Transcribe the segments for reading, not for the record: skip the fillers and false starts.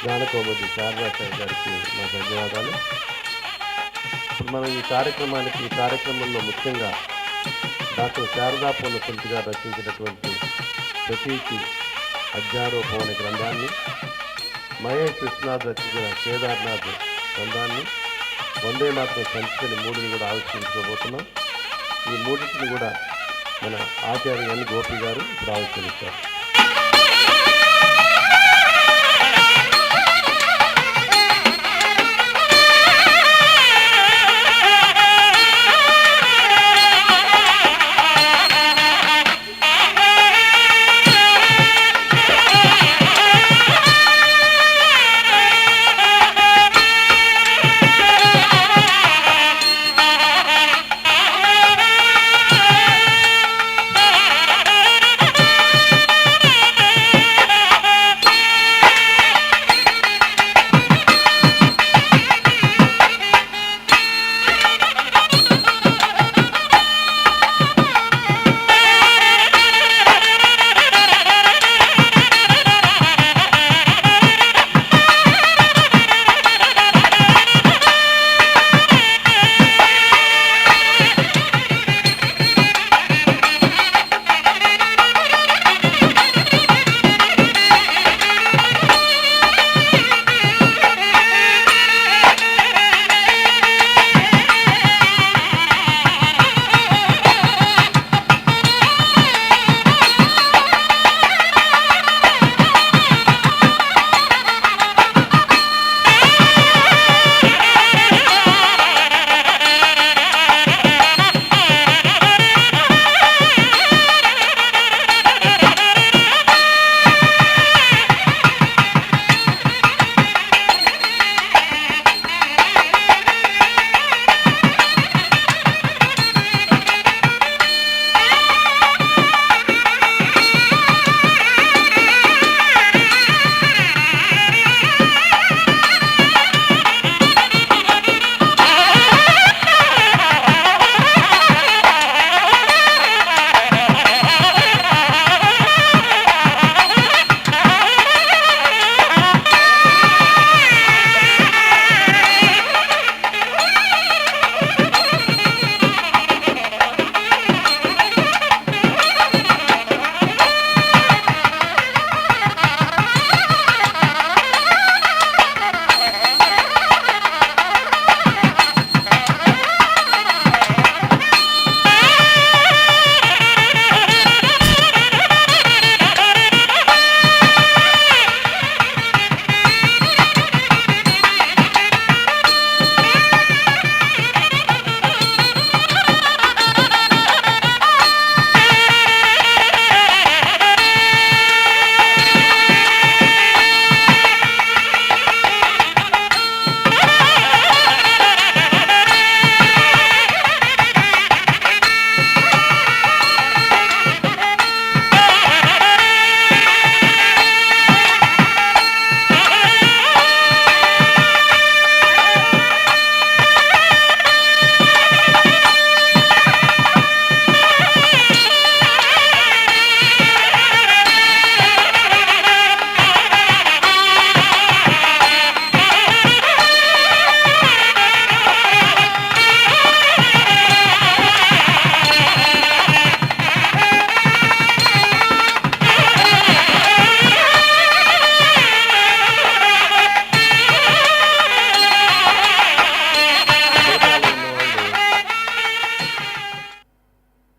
జ్ఞానకోమతి శారదాచార్య గారికి నా ధన్యవాదాలు. ఇప్పుడు మనం ఈ కార్యక్రమంలో ముఖ్యంగా డాక్టర్ శారదా పూర్ణశంతి గారు రచించినటువంటి ప్రతీకి అధ్యారోపణ అనే గ్రంథాన్ని, మహేష్ విశ్వనాథ్ రచించిన కేదార్నాథ్ గ్రంథాన్ని, వందే మాత్రం సంచికని మూడుని కూడా ఆవిష్కరించుకోబోతున్నాం. ఈ మూడింటిని కూడా మన ఆచార్య ఎన్ గోపి గారు ఇప్పుడు ఆవిష్కరిస్తారు.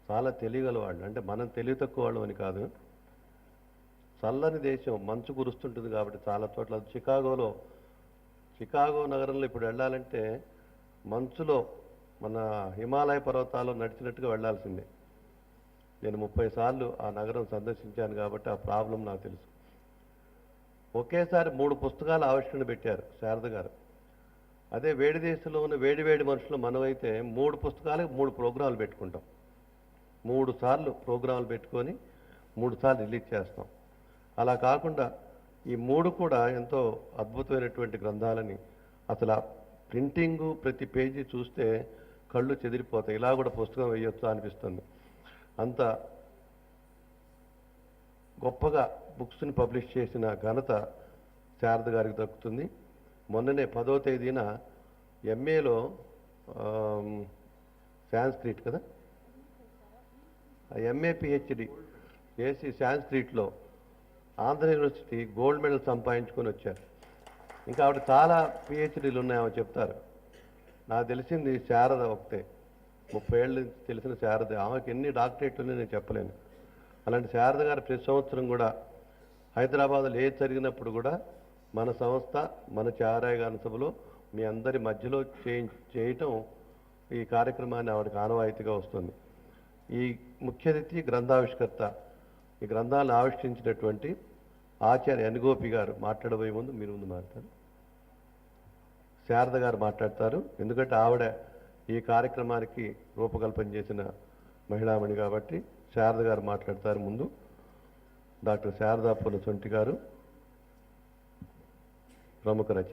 చాలా తెలియగల వాళ్ళు, అంటే మనం తెలివి తక్కువ వాళ్ళు అని కాదు. చల్లని దేశం, మంచు కురుస్తుంటుంది కాబట్టి చాలా చోట్ల. చికాగో నగరంలో ఇప్పుడు వెళ్ళాలంటే మంచులో మన హిమాలయ పర్వతాల్లో నడిచినట్టుగా వెళ్ళాల్సిందే. నేను 30 సార్లు ఆ నగరం సందర్శించాను కాబట్టి ఆ ప్రాబ్లం నాకు తెలుసు. ఒకేసారి 3 పుస్తకాలు ఆవిష్కరణ పెట్టారు శారద గారు. అదే వేడి దేశంలో ఉన్న వేడి మనుషులు మనమైతే 3 పుస్తకాలకు 3 ప్రోగ్రాంలు పెట్టుకుంటాం. 3 సార్లు ప్రోగ్రాంలు పెట్టుకొని 3 సార్లు రిలీజ్ చేస్తాం. అలా కాకుండా ఈ 3 కూడా ఎంతో అద్భుతమైనటువంటి గ్రంథాలని, అసలు ప్రింటింగు ప్రతి పేజీ చూస్తే కళ్ళు చెదిరిపోతాయి. ఇలా కూడా పుస్తకం వేయొచ్చా అనిపిస్తుంది. అంత గొప్పగా బుక్స్ని పబ్లిష్ చేసిన ఘనత శారద గారికి దక్కుతుంది. మొన్ననే 10వ తేదీన ఎంఏలో సాంస్క్రిట్ కదా, ఎంఏ పిహెచ్డి చేసి సాంస్క్రిట్లో ఆంధ్ర యూనివర్సిటీ గోల్డ్ మెడల్ సంపాదించుకొని వచ్చారు. ఇంకా ఆవిడ చాలా పిహెచ్డీలు ఉన్నాయో చెప్తారు. నాకు తెలిసింది శారద ఒకటే, 30 ఏళ్ళ నుంచి తెలిసిన శారద. ఆమెకి ఎన్ని డాక్టరేట్లు ఉన్నాయో నేను చెప్పలేను. అలాంటి శారద గారు ప్రతి సంవత్సరం కూడా హైదరాబాద్లో ఏది జరిగినప్పుడు కూడా మన సంస్థ, మన చారాయ గాన సభలో మీ అందరి మధ్యలో చేయటం ఈ కార్యక్రమాన్ని ఆవిడకి ఆనవాయితీగా వస్తుంది. ఈ ముఖ్య అతిథి గ్రంథావిష్కర్త, ఈ గ్రంథాలను ఆవిష్కరించినటువంటి ఆచార్య ఎన్గోపి గారు మాట్లాడబోయే ముందు మీరు ముందు మాట్లాడతారు. శారద గారు మాట్లాడతారు, ఎందుకంటే ఆవిడ ఈ కార్యక్రమానికి రూపకల్పన చేసిన మహిళామణి కాబట్టి శారద గారు మాట్లాడతారు. ముందు డాక్టర్ శారదా పులసొంటి గారు, ప్రముఖ రచయిత.